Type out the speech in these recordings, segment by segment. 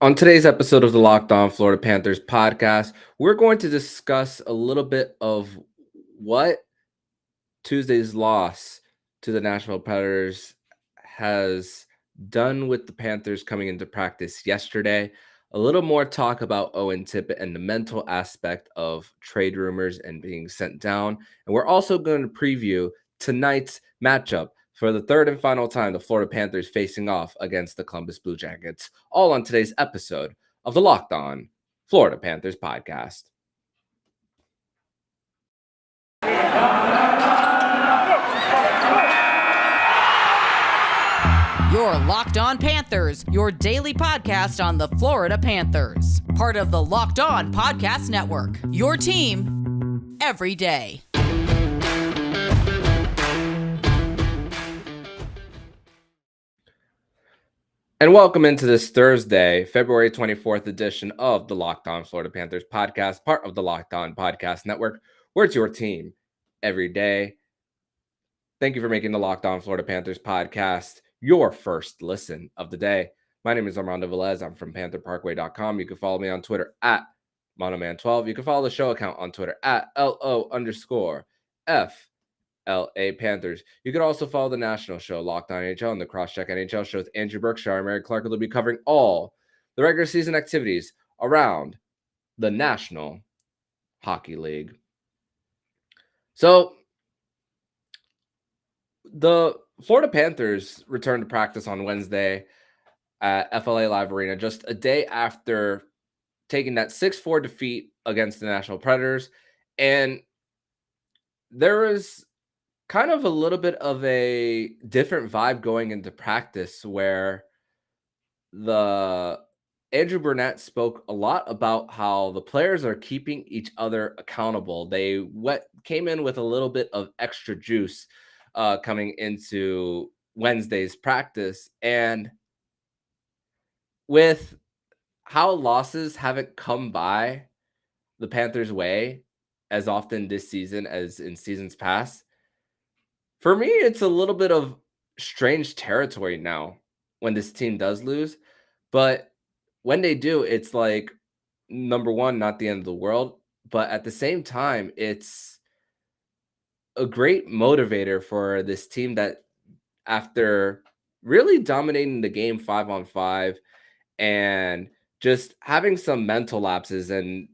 On today's episode of the Locked On Florida Panthers podcast, we're going to discuss a little bit of what Tuesday's loss to the Nashville Predators has done with the Panthers coming into practice yesterday. A little more talk about Owen Tippett and the mental aspect of trade rumors and being sent down. And we're also going to preview tonight's matchup for the third and final time the Florida Panthers facing off against the Columbus Blue Jackets, all on today's episode of the Locked On Florida Panthers podcast. Your Locked On Panthers, your daily podcast on the Florida Panthers. Part of the Locked On Podcast Network. Your team every day. And welcome into this Thursday, February 24th edition of the Locked On Florida Panthers podcast, part of the Locked On Podcast Network, where it's your team every day. Thank you for making the Locked On Florida Panthers podcast your first listen of the day. My name is Armando Velez. I'm from PantherParkway.com. You can follow me on Twitter at Monoman12. You can follow the show account on Twitter at LO_FLA Panthers. You could also follow the national show, Locked On NHL, and the Crosscheck NHL show with Andrew Berkshire and Mary Clark, who will be covering all the regular season activities around the National Hockey League. So, the Florida Panthers returned to practice on Wednesday at FLA Live Arena, just a day after taking that 6-4 defeat against the Nashville Predators. And there was kind of a little bit of a different vibe going into practice, where Andrew Burnett spoke a lot about how the players are keeping each other accountable. They came in with a little bit of extra juice coming into Wednesday's practice. And with how losses haven't come by the Panthers' way as often this season as in seasons past, for me, it's a little bit of strange territory now when this team does lose. But when they do, it's like, number one, not the end of the world. But at the same time, it's a great motivator for this team that, after really dominating the game 5-on-5 and just having some mental lapses, and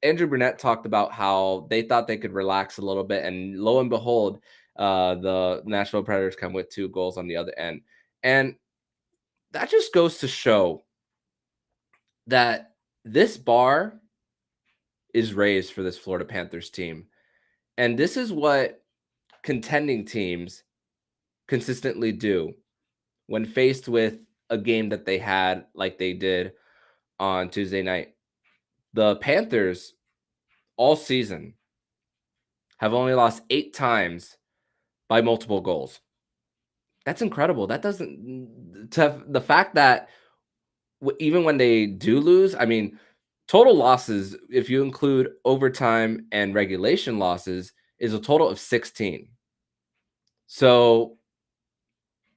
Andrew Burnett talked about how they thought they could relax a little bit, and lo and behold, the Nashville Predators come with 2 goals on the other end. And that just goes to show that this bar is raised for this Florida Panthers team. And this is what contending teams consistently do when faced with a game that they had like they did on Tuesday night. The Panthers all season have only lost 8 times by multiple goals. That's incredible. That doesn't, to the fact that even when they do lose, I mean, total losses, if you include overtime and regulation losses, is a total of 16. So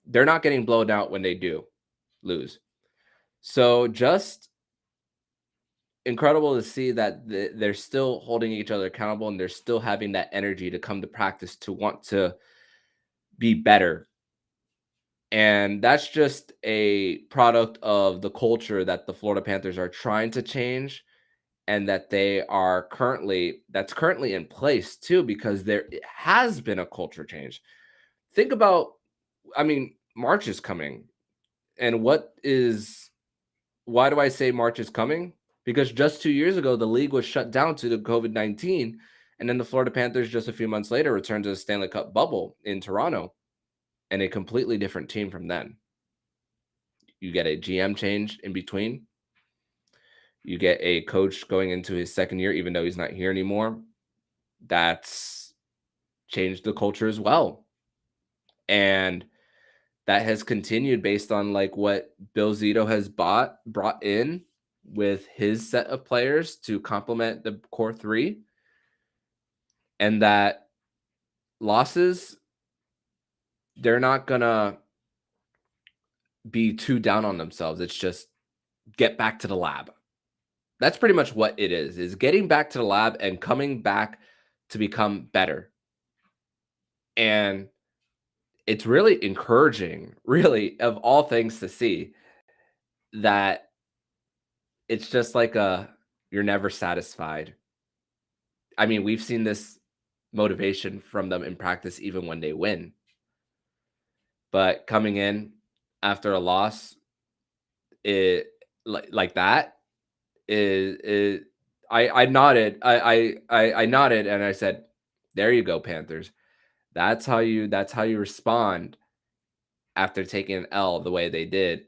they're not getting blown out when they do lose. So just incredible to see that they're still holding each other accountable, and they're still having that energy to come to practice to want to be better. And that's just a product of the culture that the Florida Panthers are trying to change, and that that's currently in place too, because there has been a culture change. Think about, I mean, March is coming. And why do I say March is coming? Because just 2 years ago, the league was shut down due to COVID-19. And then the Florida Panthers, just a few months later, returned to the Stanley Cup bubble in Toronto, and a completely different team from then. You get a GM change in between. You get a coach going into his second year, even though he's not here anymore. That's changed the culture as well. And that has continued based on like what Bill Zito has brought in with his set of players to complement the core 3. And that losses, they're not gonna be too down on themselves. It's just get back to the lab. That's pretty much what it is getting back to the lab and coming back to become better. And it's really encouraging, really, of all things to see that it's just like you're never satisfied. I mean, we've seen this motivation from them in practice even when they win. But coming in after a loss, it like that is I nodded. I nodded and I said, "There you go, Panthers. That's how you respond after taking an L the way they did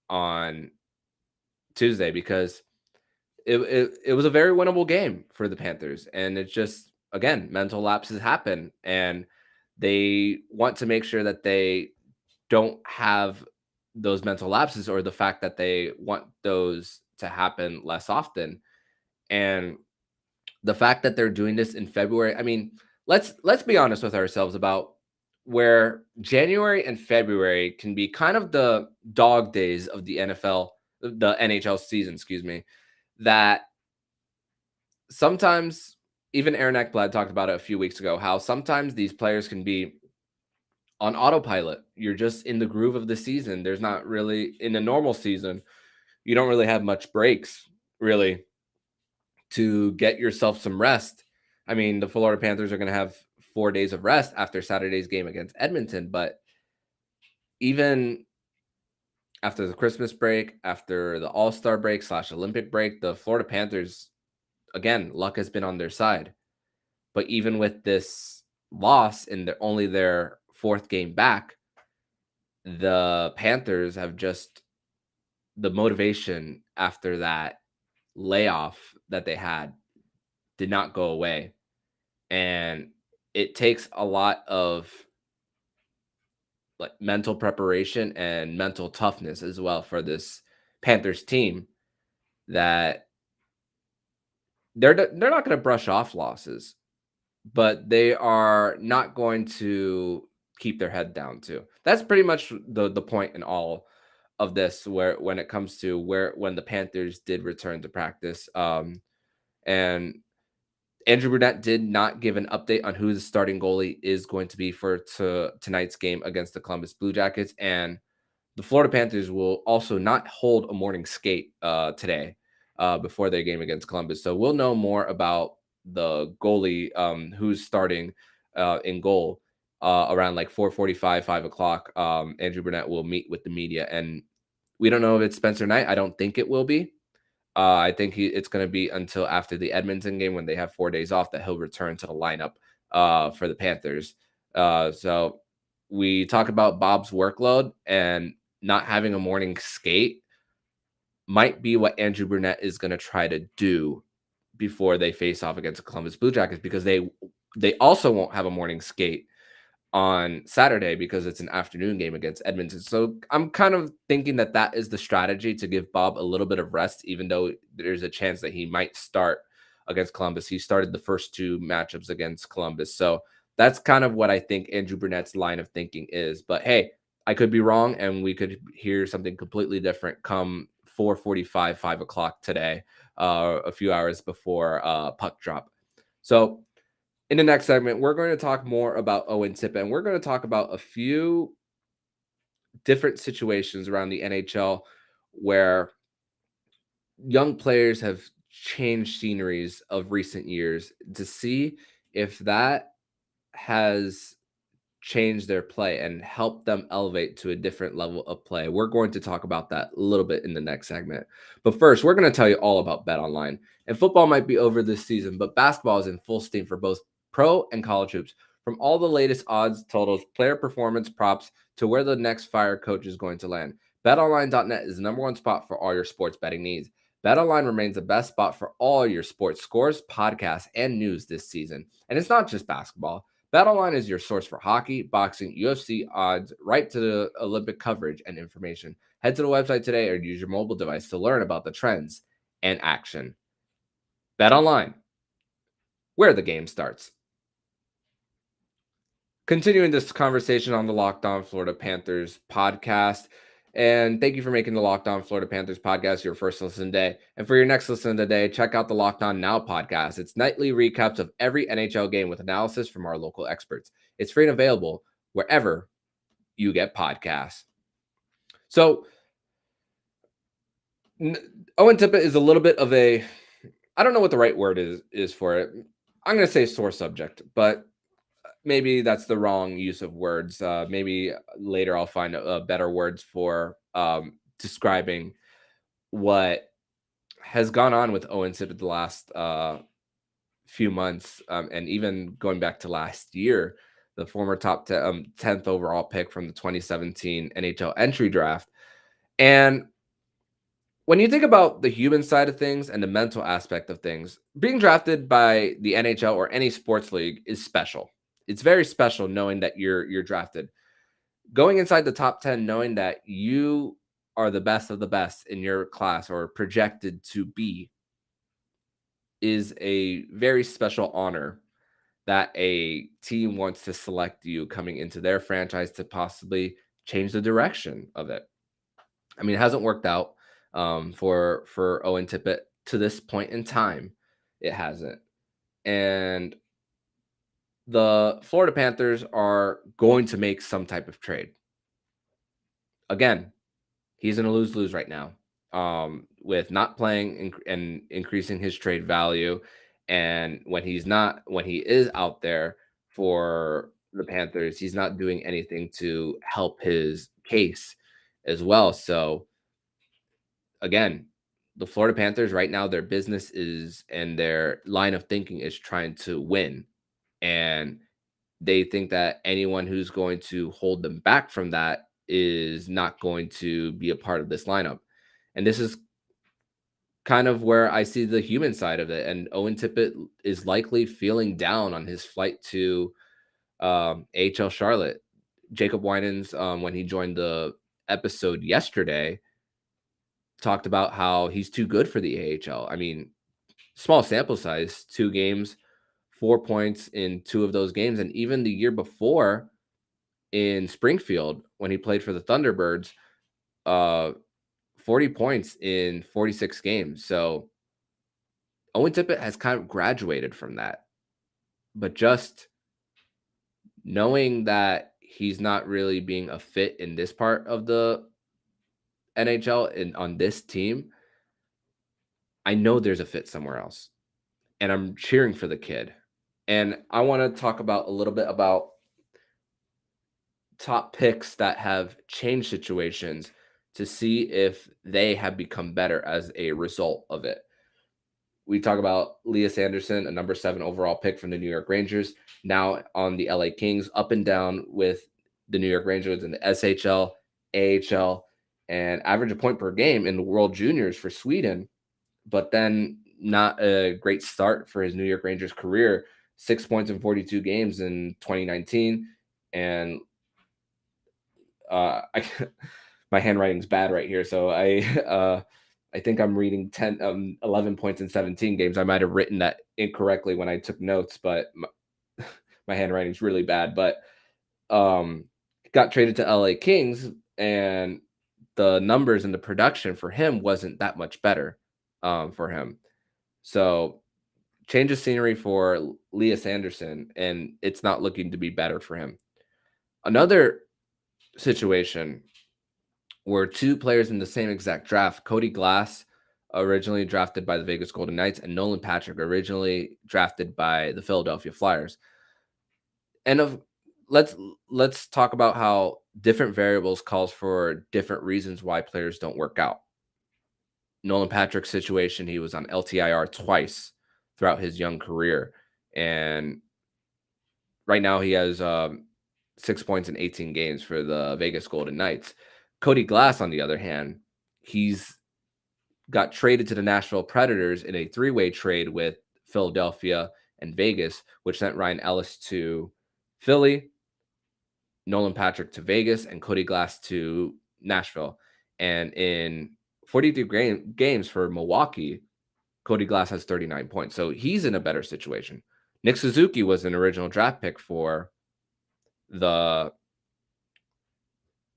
on Tuesday because it was a very winnable game for the Panthers, and it's just again mental lapses happen, and they want to make sure that they don't have those mental lapses or the fact that they want those to happen less often. And the fact that they're doing this in February, I mean, let's be honest with ourselves about where January and February can be kind of the dog days of the NHL season, excuse me, that sometimes even Aaron Ekblad talked about it a few weeks ago, how sometimes these players can be on autopilot. You're just in the groove of the season. There's not really in a normal season, you don't really have much breaks really to get yourself some rest. I mean, the Florida Panthers are going to have 4 days of rest after Saturday's game against Edmonton, but even after the Christmas break, after the All-Star break / Olympic break, the Florida Panthers, again, luck has been on their side. But even with this loss in only their fourth game back, the Panthers have just the motivation after that layoff that they had did not go away. And it takes a lot of like mental preparation and mental toughness as well for this Panthers team that they're not going to brush off losses, but they are not going to keep their head down too. That's pretty much the point in all of this where when it comes to when the Panthers did return to practice. And Andrew Brunette did not give an update on who the starting goalie is going to be for tonight's game against the Columbus Blue Jackets. And the Florida Panthers will also not hold a morning skate today before their game against Columbus. So we'll know more about the goalie who's starting in goal around like 4:45, 5 o'clock. Andrew Brunette will meet with the media, and we don't know if it's Spencer Knight. I don't think it will be. I think it's going to be until after the Edmonton game when they have 4 days off that he'll return to the lineup for the Panthers. So we talk about Bob's workload and not having a morning skate might be what Andrew Brunette is going to try to do before they face off against the Columbus Blue Jackets because they also won't have a morning skate on Saturday because it's an afternoon game against Edmonton. So I'm kind of thinking that that is the strategy to give Bob a little bit of rest, even though there's a chance that he might start against Columbus. He started the first two matchups against Columbus. So that's kind of what I think Andrew Brunette's line of thinking is. But hey, I could be wrong, and we could hear something completely different come 4:45, 5 o'clock today, a few hours before puck drop. So in the next segment, we're going to talk more about Owen Tippett, and we're going to talk about a few different situations around the NHL where young players have changed sceneries of recent years to see if that has changed their play and helped them elevate to a different level of play. We're going to talk about that a little bit in the next segment. But first, we're going to tell you all about BetOnline. And football might be over this season, but basketball is in full steam for both pro and college hoops. From all the latest odds, totals, player performance props to where the next fire coach is going to land, BetOnline.net is the number one spot for all your sports betting needs. BetOnline remains the best spot for all your sports scores, podcasts, and news this season. And it's not just basketball. BetOnline is your source for hockey, boxing, UFC odds, right to the Olympic coverage and information. Head to the website today or use your mobile device to learn about the trends and action. BetOnline, where the game starts. Continuing this conversation on the Locked On Florida Panthers podcast, And thank you for making the Locked On Florida Panthers podcast your first listen today. And for your next listen today, check out the Locked On Now podcast. It's nightly recaps of every NHL game with analysis from our local experts. It's free and available wherever you get podcasts. So, Owen Tippett is a little bit of a, I don't know what the right word is for it. I'm going to say sore subject, but maybe that's the wrong use of words. Maybe later I'll find better words for describing what has gone on with Owen Tippett the last few months, and even going back to last year, the former top 10th overall pick from the 2017 NHL entry draft. And when you think about the human side of things and the mental aspect of things, being drafted by the NHL or any sports league is special. It's very special knowing that you're drafted. Going inside the top 10, knowing that you are the best of the best in your class or projected to be, is a very special honor that a team wants to select you coming into their franchise to possibly change the direction of it. I mean, it hasn't worked out for Owen Tippett to this point in time. It hasn't. And the Florida Panthers are going to make some type of trade. Again, he's in a lose-lose right now, with not playing and increasing his trade value. And when he is out there for the Panthers, he's not doing anything to help his case as well. So again, the Florida Panthers right now, their business is and their line of thinking is trying to win. And they think that anyone who's going to hold them back from that is not going to be a part of this lineup. And this is kind of where I see the human side of it. And Owen Tippett is likely feeling down on his flight to AHL Charlotte. Jacob Winans, when he joined the episode yesterday, talked about how he's too good for the AHL. I mean, small sample size, 2 games, 4 points in 2 of those games. And even the year before in Springfield, when he played for the Thunderbirds, 40 points in 46 games. So Owen Tippett has kind of graduated from that. But just knowing that he's not really being a fit in this part of the NHL and on this team, I know there's a fit somewhere else. And I'm cheering for the kid. And I want to talk about a little bit about top picks that have changed situations to see if they have become better as a result of it. We talk about Lias Andersson, a number 7 overall pick from the New York Rangers, now on the LA Kings, up and down with the New York Rangers in the SHL, AHL, and average a point per game in the World Juniors for Sweden, but then not a great start for his New York Rangers career. 6 points in 42 games in 2019, and my handwriting's bad right here, so I think I'm reading 11 points in 17 games. I might have written that incorrectly when I took notes, but my handwriting's really bad. But got traded to LA Kings, and the numbers and the production for him wasn't that much better for him. So change of scenery for Lias Andersson, and it's not looking to be better for him. Another situation were 2 players in the same exact draft. Cody Glass, originally drafted by the Vegas Golden Knights, and Nolan Patrick, originally drafted by the Philadelphia Flyers. And let's talk about how different variables calls for different reasons why players don't work out. Nolan Patrick's situation, he was on LTIR twice throughout his young career, and right now he has 6 points in 18 games for the Vegas Golden Knights. Cody Glass, on the other hand, he's got traded to the Nashville Predators in a 3-way trade with Philadelphia and Vegas, which sent Ryan Ellis to Philly, Nolan Patrick to Vegas, and Cody Glass to Nashville. And in 42 games for Milwaukee, Cody Glass has 39 points. So he's in a better situation. Nick Suzuki was an original draft pick for the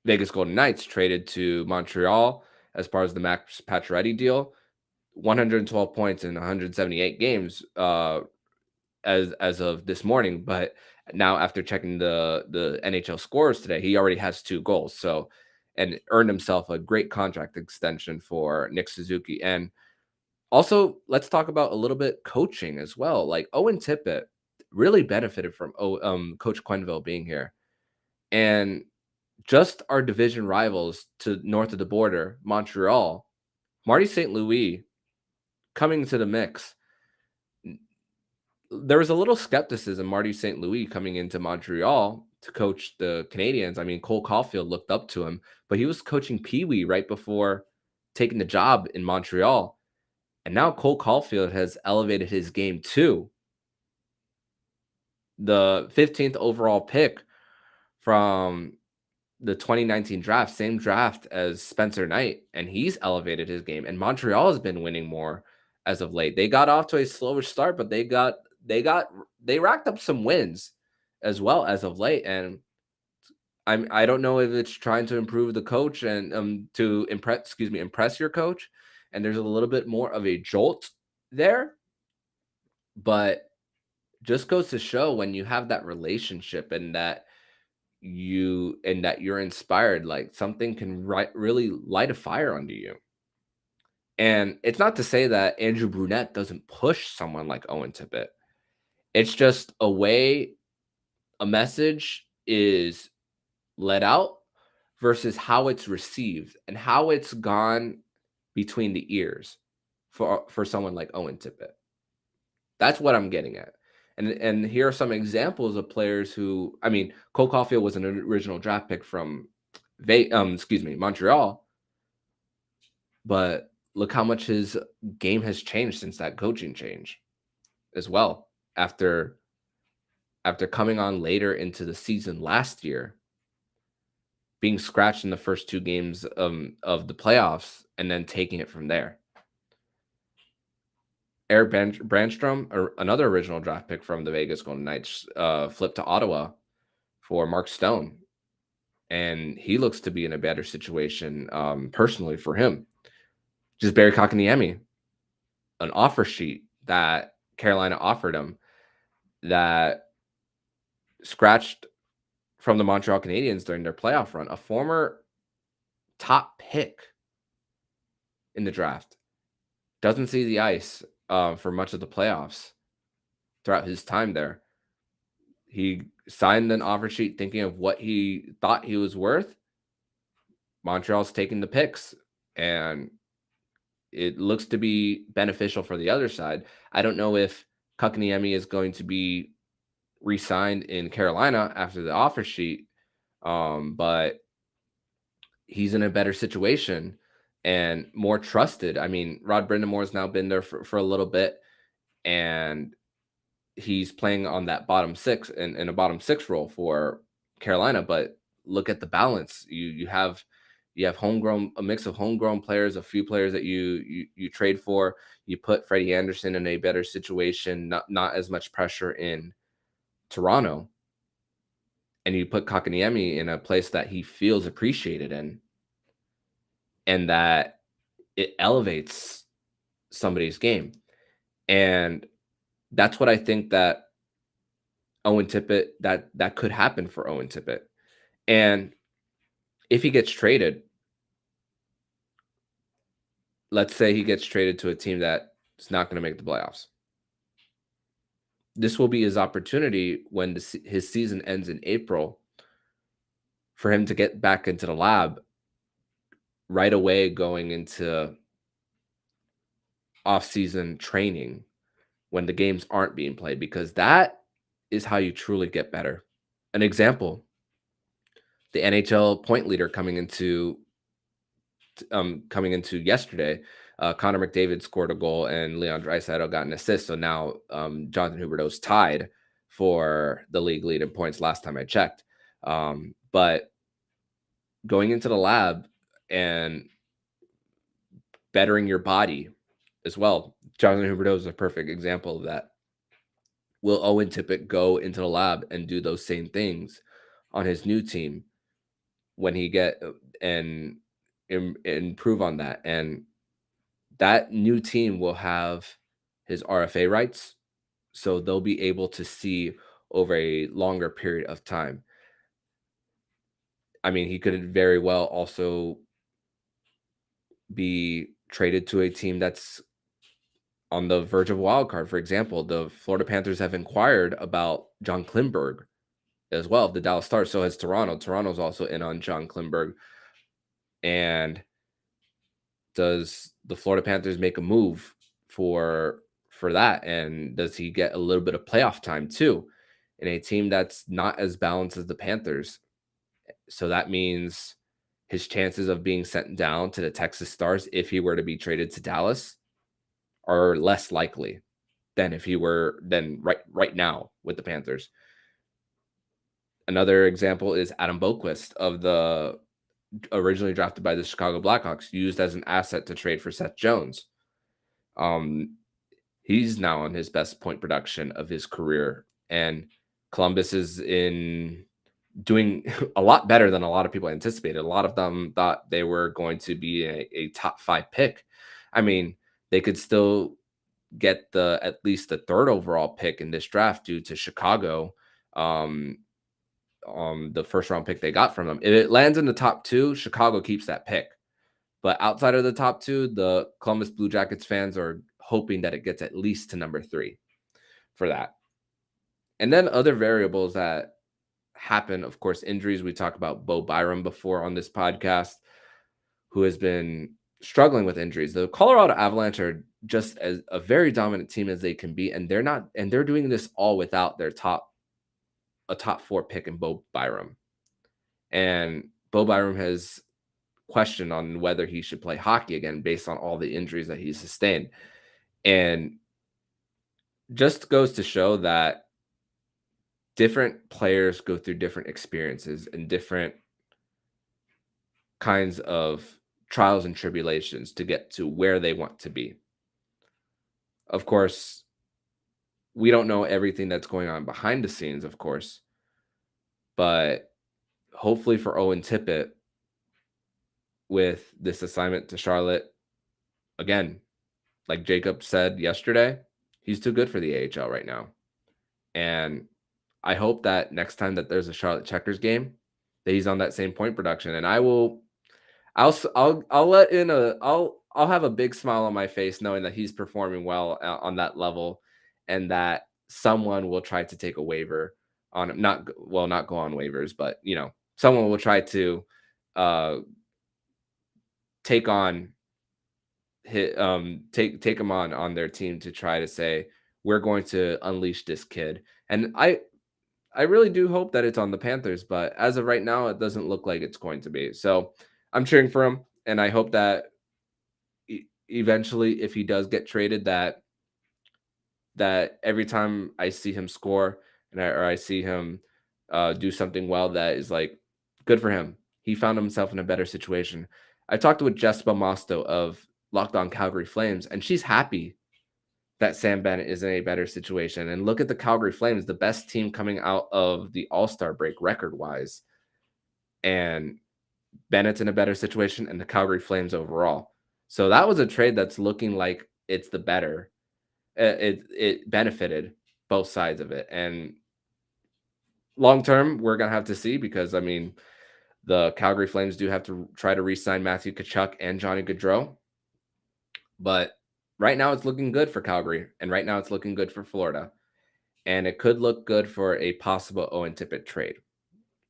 Vegas Golden Knights traded to Montreal as part of the Max Pacioretty deal. 112 points in 178 games as of this morning, but now after checking the NHL scores today, he already has 2 goals. So, and earned himself a great contract extension for Nick Suzuki. And also, let's talk about a little bit coaching as well. Like Owen Tippett really benefited from Coach Quenneville being here, and just our division rivals to north of the border, Montreal, Marty St. Louis coming to the mix. There was a little skepticism Marty St. Louis coming into Montreal to coach the Canadians. I mean, Cole Caulfield looked up to him, but he was coaching Pee Wee right before taking the job in Montreal. And now Cole Caulfield has elevated his game too. The 15th overall pick from the 2019 draft, same draft as Spencer Knight, and he's elevated his game. And Montreal has been winning more as of late. They got off to a slower start, but they racked up some wins as well as of late. And I don't know if it's trying to improve the coach and to impress your coach. And there's a little bit more of a jolt there, but just goes to show when you have that relationship and that you're inspired, like something can really light a fire under you. And it's not to say that Andrew Brunette doesn't push someone like Owen Tippett. It's just a message is let out versus how it's received and how it's gone between the ears for someone like Owen Tippett. That's what I'm getting at. And here are some examples of players who, I mean, Cole Caulfield was an original draft pick from Montreal, but look how much his game has changed since that coaching change as well. After coming on later into the season last year, being scratched in the first 2 games of the playoffs and then taking it from there. Eric Brandstrom, or another original draft pick from the Vegas Golden Knights, flipped to Ottawa for Mark Stone, and he looks to be in a better situation personally for him. Just Barry Kotkaniemi, an offer sheet that Carolina offered him that scratched from the Montreal Canadiens during their playoff run, a former top pick in the draft, doesn't see the ice for much of the playoffs throughout his time there. He signed an offer sheet thinking of what he thought he was worth. Montreal's taking the picks, and it looks to be beneficial for the other side. I don't know if Kotkaniemi is going to be re-signed in Carolina after the offer sheet, but he's in a better situation and more trusted. I mean, Rod Brind'Amour's now been there for a little bit, and he's playing on that bottom six in a bottom six role for Carolina. But look at the balance. You have a mix of homegrown players, a few players that you trade for. You put Freddie Anderson in a better situation, not as much pressure in Toronto, and you put Kotkaniemi in a place that he feels appreciated in, and that it elevates somebody's game. And that's what I think that Owen Tippett, that could happen for Owen Tippett. And if he gets traded, let's say he gets traded to a team that is not going to make the playoffs. This will be his opportunity when his season ends in April for him to get back into the lab right away, going into off-season training when the games aren't being played, because that is how you truly get better. An example, the NHL point leader coming into yesterday, Connor McDavid scored a goal and Leon Draisaitl got an assist. So now Jonathan Huberdeau's tied for the league lead in points last time I checked. But going into the lab and bettering your body as well. Jonathan Huberdeau is a perfect example of that. Will Owen Tippett go into the lab and do those same things on his new team? when he get and improve on that. And that new team will have his RFA rights, so they'll be able to see over a longer period of time. I mean, he could very well also be traded to a team that's on the verge of a wild card. For example, the Florida Panthers have inquired about John Klingberg as well, the Dallas Stars. So has Toronto. Toronto's also in on John Klingberg. And does the Florida Panthers make a move for that? And does he get a little bit of playoff time too in a team that's not as balanced as the Panthers? So that means his chances of being sent down to the Texas Stars if he were to be traded to Dallas are less likely than if he were then right now with the Panthers. Another example is Adam Boquist of the originally drafted by the Chicago Blackhawks, used as an asset to trade for Seth Jones. He's now on his best point production of his career, and Columbus is in doing a lot better than a lot of people anticipated. A lot of them thought they were going to be a top 5 pick. I mean, they could still get at least the 3rd overall pick in this draft due to Chicago. The first round pick they got from them. If it lands in the top 2, Chicago keeps that pick. But outside of the top 2, the Columbus Blue Jackets fans are hoping that it gets at least to number 3 for that. And then other variables that happen, of course, injuries. We talked about Bo Byram before on this podcast, who has been struggling with injuries. The Colorado Avalanche are just as a very dominant team as they can be, and they're doing this all without a top 4 pick in Bo Byram. And Bo Byram has questioned on whether he should play hockey again based on all the injuries that he's sustained. And just goes to show that different players go through different experiences and different kinds of trials and tribulations to get to where they want to be. Of course, we don't know everything that's going on behind the scenes, of course, but hopefully for Owen Tippett, with this assignment to Charlotte, again, like Jacob said yesterday, he's too good for the AHL right now. And I hope that next time that there's a Charlotte Checkers game, that he's on that same point production. And I'll have a big smile on my face knowing that he's performing well on that level, and that someone will try to take a waiver on him. Not go on waivers, but someone will try to take him on their team to try to say, we're going to unleash this kid. And I really do hope that it's on the Panthers, but as of right now, it doesn't look like it's going to be. So I'm cheering for him, and I hope that eventually, if he does get traded, that every time I see him score or I see him do something well, that is like, good for him. He found himself in a better situation. I talked with Jess Belmosto of Locked On Calgary Flames, and she's happy that Sam Bennett is in a better situation. And look at the Calgary Flames, the best team coming out of the All-Star break record-wise. And Bennett's in a better situation, and the Calgary Flames overall. So that was a trade that's looking like it's the better. It benefited both sides of it. And long-term, we're going to have to see, because, I mean, the Calgary Flames do have to try to re-sign Matthew Tkachuk and Johnny Gaudreau. But right now it's looking good for Calgary, and right now it's looking good for Florida. And it could look good for a possible Owen Tippett trade,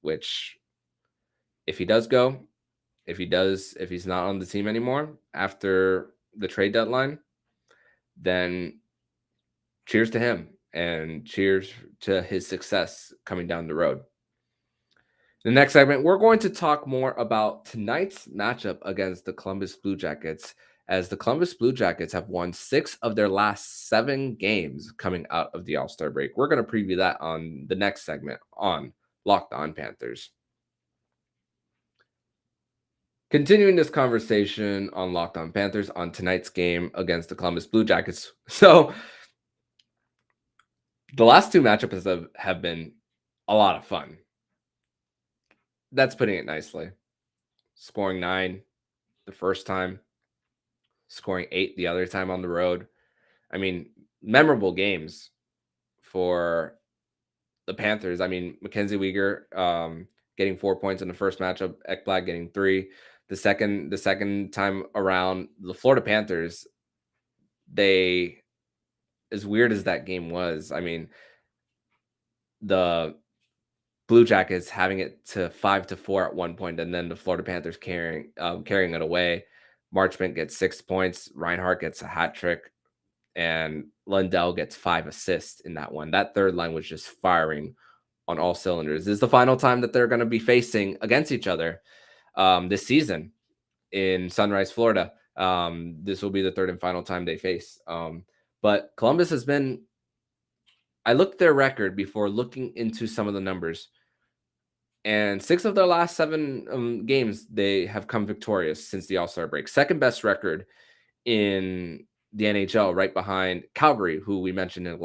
which, if he does go, if he's not on the team anymore after the trade deadline, then cheers to him and cheers to his success coming down the road. The next segment, we're going to talk more about tonight's matchup against the Columbus Blue Jackets, as the Columbus Blue Jackets have won 6 of their last 7 games coming out of the All-Star break. We're going to preview that on the next segment on Locked On Panthers. Continuing this conversation on Locked On Panthers on tonight's game against the Columbus Blue Jackets. So the last 2 matchups have been a lot of fun. That's putting it nicely. Scoring 9 the first time, scoring 8 the other time on the road. I mean, memorable games for the Panthers. I mean, Mackenzie Weegar getting 4 points in the first matchup, Ekblad getting 3. The second time around, the Florida Panthers, they, as weird as that game was, I mean, the Blue Jackets having it to 5-4 at one point, and then the Florida Panthers carrying it away. Marchment gets 6 points, Reinhart gets a hat trick, and Lundell gets 5 assists in that one. That third line was just firing on all cylinders. This is the final time that they're going to be facing against each other this season in Sunrise, Florida. This will be the third and final time they face. But Columbus has been, I looked their record before looking into some of the numbers, and 6 of their last 7 games, they have come victorious since the All-Star break. Second best record in the NHL, right behind Calgary, who we mentioned in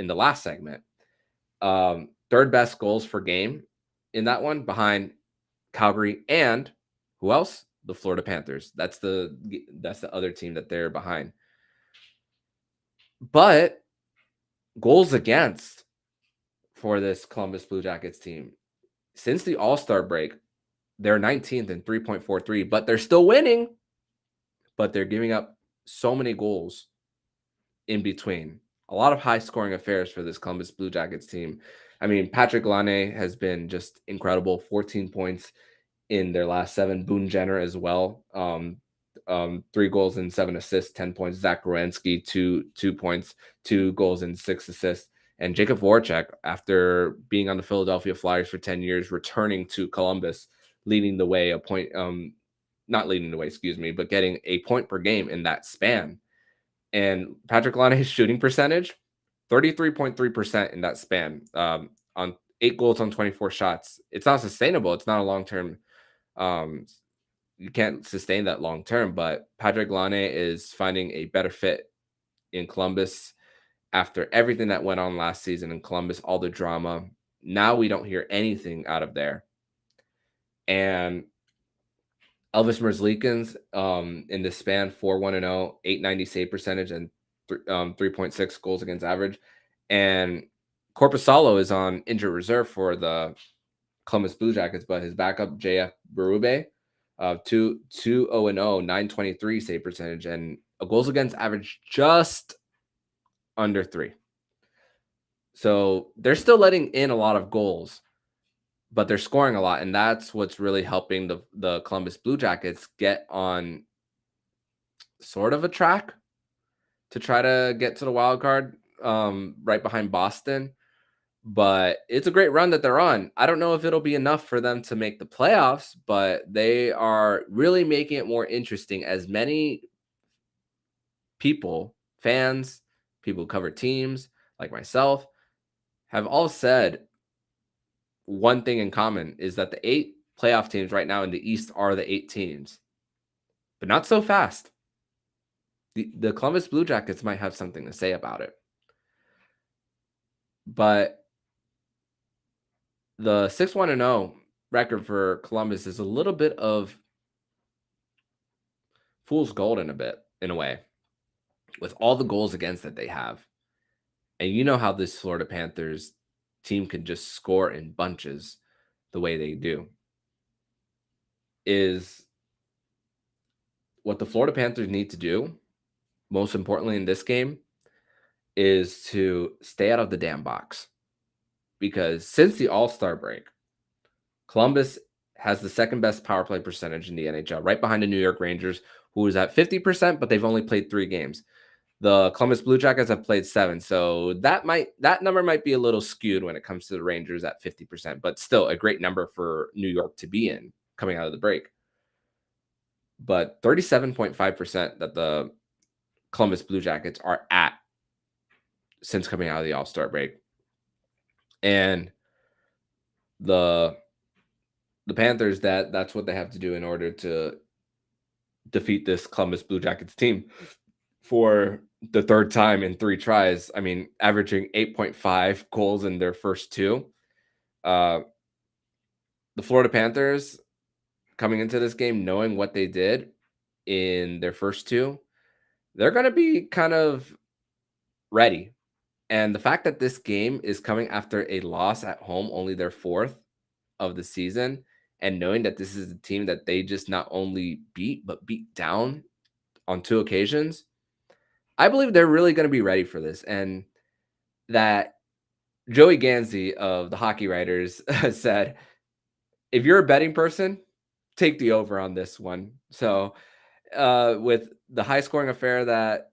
the last segment. Third best goals per game in that one, behind Calgary and who else? The Florida Panthers. That's the other team that they're behind. But goals against for this Columbus Blue Jackets team, since the All-Star break, they're 19th in 3.43, but they're still winning. But they're giving up so many goals in between. A lot of high-scoring affairs for this Columbus Blue Jackets team. I mean, Patrick Laine has been just incredible. 14 points in their last 7. Boone Jenner as well. 3 goals and 7 assists, 10 points. Zach Werenski, 2 points, 2 goals and 6 assists. And Jacob Voracek, after being on the Philadelphia Flyers for 10 years, returning to Columbus, leading the way not leading the way, excuse me, but getting a point per game in that span. And Patrick Laine's shooting percentage, 33.3% in that span, on 8 goals on 24 shots. It's not sustainable. It's not a long-term, you can't sustain that long-term, but Patrick Laine is finding a better fit in Columbus after everything that went on last season in Columbus, all the drama. Now we don't hear anything out of there. And Elvis Merzlikins, in this span, 4-1-0, 890 save percentage, and 3.6 goals against average. And Korpisalo is on injured reserve for the Columbus Blue Jackets, but his backup, JF Berube, 2-0-0, 923 save percentage, and a goals against average just under 3. So they're still letting in a lot of goals, but they're scoring a lot, and that's what's really helping the Columbus Blue Jackets get on sort of a track to try to get to the wild card, right behind Boston. But it's a great run that they're on. I don't know if it'll be enough for them to make the playoffs, but they are really making it more interesting, as many people, fans, people who cover teams like myself, have all said one thing in common, is that the 8 playoff teams right now in the East are the 8 teams, but not so fast. The Columbus Blue Jackets might have something to say about it. But the 6-1-0 record for Columbus is a little bit of fool's gold in a way, with all the goals against that they have. And you know how this Florida Panthers team can just score in bunches the way they do. Is what the Florida Panthers need to do, most importantly in this game, is to stay out of the damn box. Because since the All-Star break, Columbus has the second best power play percentage in the NHL, right behind the New York Rangers, who is at 50%, but they've only played 3 games. The Columbus Blue Jackets have played 7, so that number might be a little skewed when it comes to the Rangers at 50%, but still a great number for New York to be in coming out of the break. But 37.5% that the Columbus Blue Jackets are at since coming out of the All-Star break. And the Panthers, that's what they have to do in order to defeat this Columbus Blue Jackets team for the third time in 3 tries. I mean, averaging 8.5 goals in their first 2. the Florida Panthers coming into this game, knowing what they did in their first two, they're going to be kind of ready. And the fact that this game is coming after a loss at home, only their fourth of the season, and knowing that this is a team that they just not only beat, but beat down on two occasions, I believe they're really going to be ready for this. And that Joey Gansey of the Hockey Writers said, if you're a betting person, take the over on this one. So, with the high scoring affair that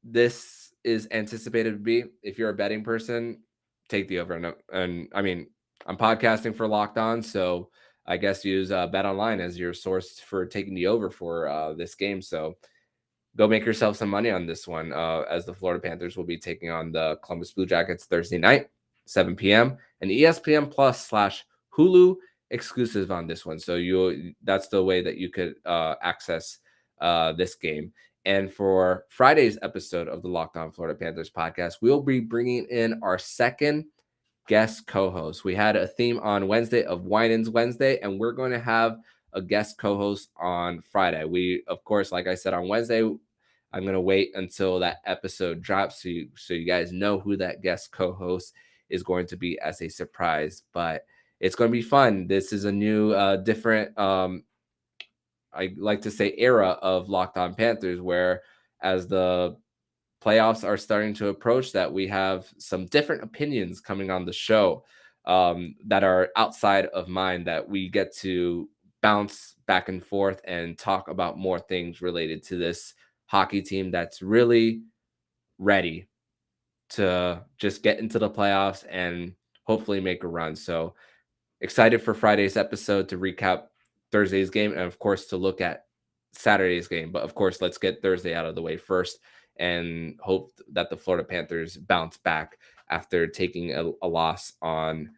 this is anticipated to be, if you're a betting person, take the over. And I mean, I'm podcasting for Locked On, so I guess use BetOnline as your source for taking the over for this game. So go make yourself some money on this one, as the Florida Panthers will be taking on the Columbus Blue Jackets Thursday night, 7 p.m. and ESPN Plus / Hulu exclusive on this one. So that's the way that you could access this game. And for Friday's episode of the Locked On Florida Panthers podcast, we'll be bringing in our second guest co-host. We had a theme on Wednesday of Winans Wednesday, and we're going to have a guest co-host on Friday. We, of course, like I said on Wednesday, I'm going to wait until that episode drops so you guys know who that guest co-host is going to be as a surprise. But it's going to be fun. This is a new, different, I like to say, era of Locked On Panthers, where as the playoffs are starting to approach, that we have some different opinions coming on the show that are outside of mine, that we get to bounce back and forth and talk about more things related to this hockey team that's really ready to just get into the playoffs and hopefully make a run. So excited for Friday's episode to recap Thursday's game and, of course, to look at Saturday's game. But, of course, let's get Thursday out of the way first and hope that the Florida Panthers bounce back after taking a loss on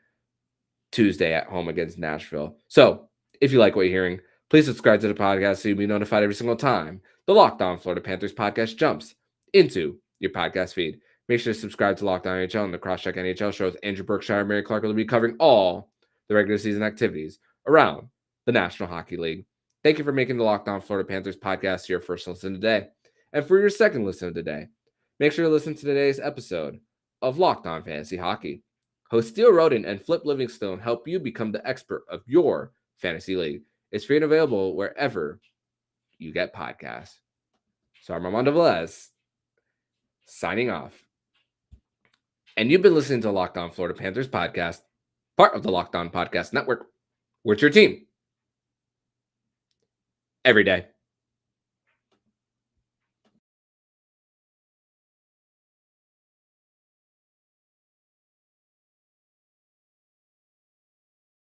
Tuesday at home against Nashville. So if you like what you're hearing, please subscribe to the podcast so you'll be notified every single time the Locked On Florida Panthers podcast jumps into your podcast feed. Make sure to subscribe to Locked On NHL and the Crosscheck NHL shows. Andrew Berkshire and Mary Clark will be covering all the regular season activities around the National Hockey League. Thank you for making the Locked On Florida Panthers podcast your first listen today. And for your second listen today, make sure to listen to today's episode of Locked On Fantasy Hockey. Host Steele Roden and Flip Livingstone help you become the expert of your fantasy league. It's free and available wherever you get podcasts. So I'm Armando Velez, signing off. And you've been listening to Locked On Florida Panthers podcast, part of the Locked On Podcast Network. We're your team every day.